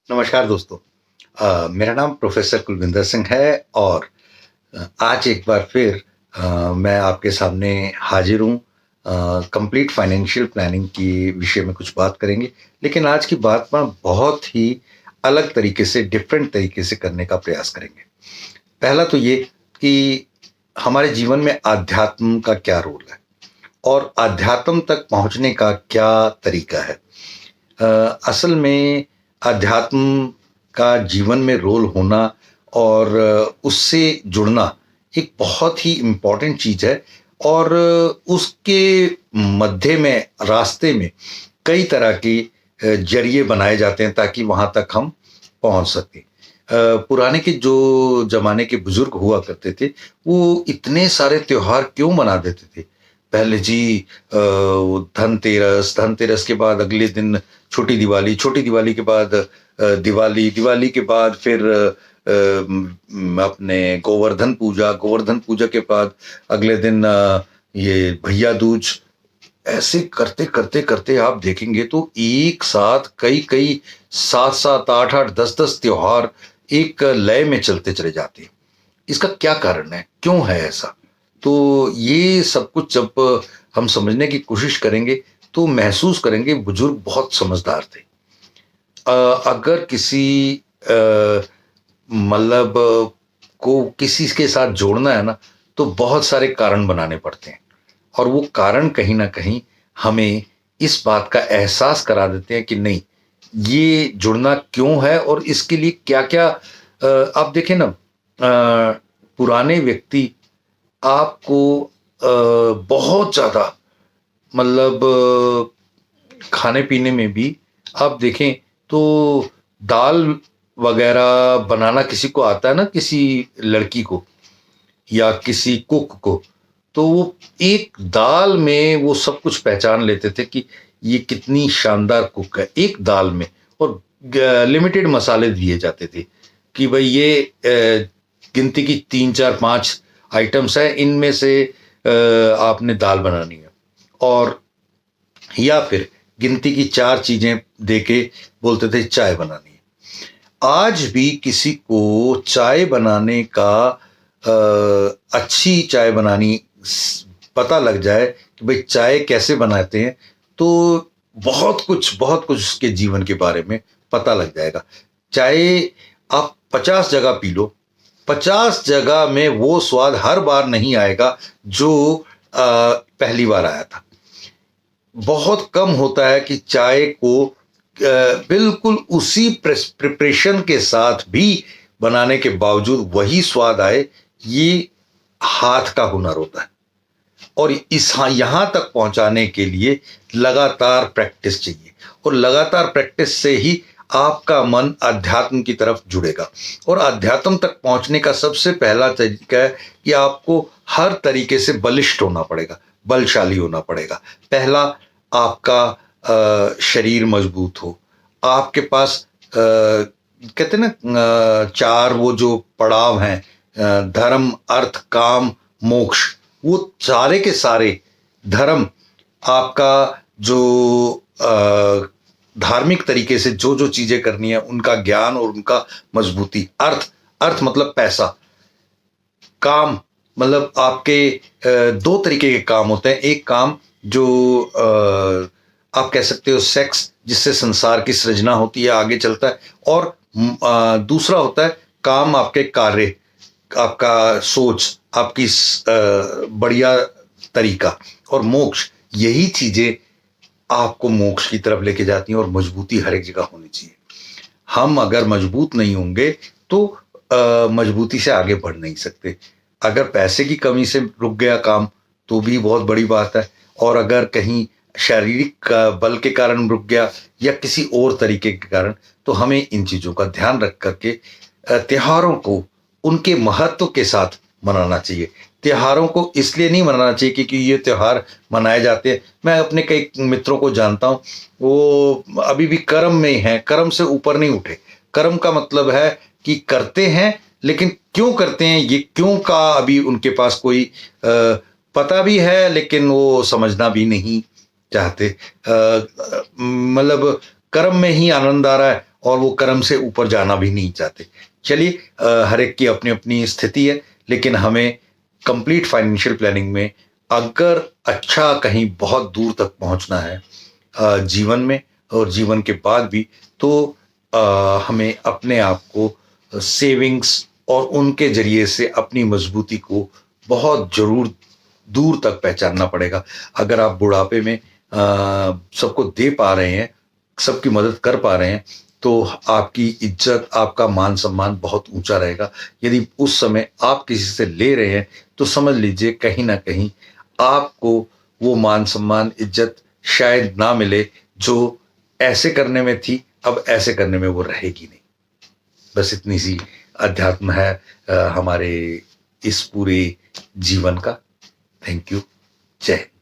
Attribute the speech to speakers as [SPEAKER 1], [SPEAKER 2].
[SPEAKER 1] नमस्कार दोस्तों। मेरा नाम प्रोफेसर कुलविंदर सिंह है और आज एक बार फिर मैं आपके सामने हाजिर हूँ। कंप्लीट फाइनेंशियल प्लानिंग की विषय में कुछ बात करेंगे, लेकिन आज की बात ना बहुत ही अलग तरीके से, डिफरेंट तरीके से करने का प्रयास करेंगे। पहला तो ये कि हमारे जीवन में आध्यात्म का क्या रोल है और आध्यात्म तक पहुँचने का क्या तरीका है। असल में अध्यात्म का जीवन में रोल होना और उससे जुड़ना एक बहुत ही इम्पोर्टेंट चीज़ है और उसके मध्य में रास्ते में कई तरह के जरिए बनाए जाते हैं ताकि वहाँ तक हम पहुँच सकें। पुराने के जो ज़माने के बुजुर्ग हुआ करते थे, वो इतने सारे त्योहार क्यों मना देते थे? पहले जी वो धनतेरस, धनतेरस के बाद अगले दिन छोटी दिवाली के बाद दिवाली, दिवाली के बाद फिर अपने गोवर्धन पूजा के बाद अगले दिन ये भैया दूज। ऐसे करते करते करते आप देखेंगे तो एक साथ कई कई सात सात आठ आठ दस दस त्योहार एक लय में चलते चले जाते हैं। इसका क्या कारण है, क्यों है ऐसा? तो ये सब कुछ जब हम समझने की कोशिश करेंगे तो महसूस करेंगे बुजुर्ग बहुत समझदार थे। अगर किसी मतलब को किसी के साथ जोड़ना है ना, तो बहुत सारे कारण बनाने पड़ते हैं और वो कारण कहीं ना कहीं हमें इस बात का एहसास करा देते हैं कि नहीं, ये जुड़ना क्यों है और इसके लिए क्या क्या। आप देखें ना, पुराने व्यक्ति आपको बहुत ज़्यादा मतलब खाने पीने में भी आप देखें तो दाल वगैरह बनाना किसी को आता है ना, किसी लड़की को या किसी कुक को, तो वो एक दाल में वो सब कुछ पहचान लेते थे कि ये कितनी शानदार कुक है एक दाल में। और लिमिटेड मसाले दिए जाते थे कि भाई ये गिनती की तीन चार पांच आइटम्स हैं, इनमें से आपने दाल बनानी है। और या फिर गिनती की चार चीजें देके बोलते थे चाय बनानी है। आज भी किसी को चाय बनाने का अच्छी चाय बनानी पता लग जाए कि भाई चाय कैसे बनाते हैं, तो बहुत कुछ उसके जीवन के बारे में पता लग जाएगा। चाहे आप 50 जगह पी लो, 50 जगह में वो स्वाद हर बार नहीं आएगा जो पहली बार आया था। बहुत कम होता है कि चाय को बिल्कुल उसी प्रिपरेशन के साथ भी बनाने के बावजूद वही स्वाद आए। ये हाथ का हुनर होता है और इस यहाँ तक पहुंचाने के लिए लगातार प्रैक्टिस चाहिए और लगातार प्रैक्टिस से ही आपका मन अध्यात्म की तरफ जुड़ेगा। और अध्यात्म तक पहुंचने का सबसे पहला तरीका है कि आपको हर तरीके से बलिष्ठ होना पड़ेगा, बलशाली होना पड़ेगा। पहला, आपका शरीर मजबूत हो, आपके पास कहते हैं ना चार वो जो पड़ाव हैं, धर्म अर्थ काम मोक्ष, वो सारे के सारे धर्म आपका जो धार्मिक तरीके से जो जो चीजें करनी है उनका ज्ञान और उनका मजबूती। अर्थ, अर्थ मतलब पैसा। काम मतलब आपके दो तरीके के काम होते हैं। एक काम जो आप कह सकते हो सेक्स, जिससे संसार की सृजना होती है, आगे चलता है। और दूसरा होता है काम आपके कार्य, आपका सोच, आपकी बढ़िया तरीका। और मोक्ष, यही चीजें आपको मोक्ष की तरफ लेके जाती हैं और मजबूती हर एक जगह होनी चाहिए। हम अगर मजबूत नहीं होंगे तो मजबूती से आगे बढ़ नहीं सकते। अगर पैसे की कमी से रुक गया काम तो भी बहुत बड़ी बात है, और अगर कहीं शारीरिक बल के कारण रुक गया या किसी और तरीके के कारण, तो हमें इन चीज़ों का ध्यान रख करके त्योहारों को उनके महत्व के साथ मनाना चाहिए। त्योहारों को इसलिए नहीं मनाना चाहिए क्योंकि ये त्योहार मनाए जाते हैं। मैं अपने कई मित्रों को जानता हूँ, वो अभी भी कर्म में हैं, कर्म से ऊपर नहीं उठे। कर्म का मतलब है कि करते हैं, लेकिन क्यों करते हैं, ये क्यों का अभी उनके पास कोई पता भी है लेकिन वो समझना भी नहीं चाहते। मतलब कर्म में ही आनंद आ रहा है और वो कर्म से ऊपर जाना भी नहीं चाहते। चलिए, हर एक की अपनी अपनी स्थिति है, लेकिन हमें कंप्लीट फाइनेंशियल प्लानिंग में अगर अच्छा कहीं बहुत दूर तक पहुंचना है जीवन में और जीवन के बाद भी, तो हमें अपने आप को सेविंग्स और उनके जरिए से अपनी मजबूती को बहुत जरूर दूर तक पहचानना पड़ेगा। अगर आप बुढ़ापे में सबको दे पा रहे हैं, सबकी मदद कर पा रहे हैं, तो आपकी इज्जत, आपका मान सम्मान बहुत ऊंचा रहेगा। यदि उस समय आप किसी से ले रहे हैं, तो समझ लीजिए कहीं ना कहीं आपको वो मान सम्मान, इज्जत शायद ना मिले जो ऐसे करने में थी, अब ऐसे करने में वो रहेगी नहीं। बस इतनी सी अध्यात्म है हमारे इस पूरे जीवन का। Thank you. जय हिंद।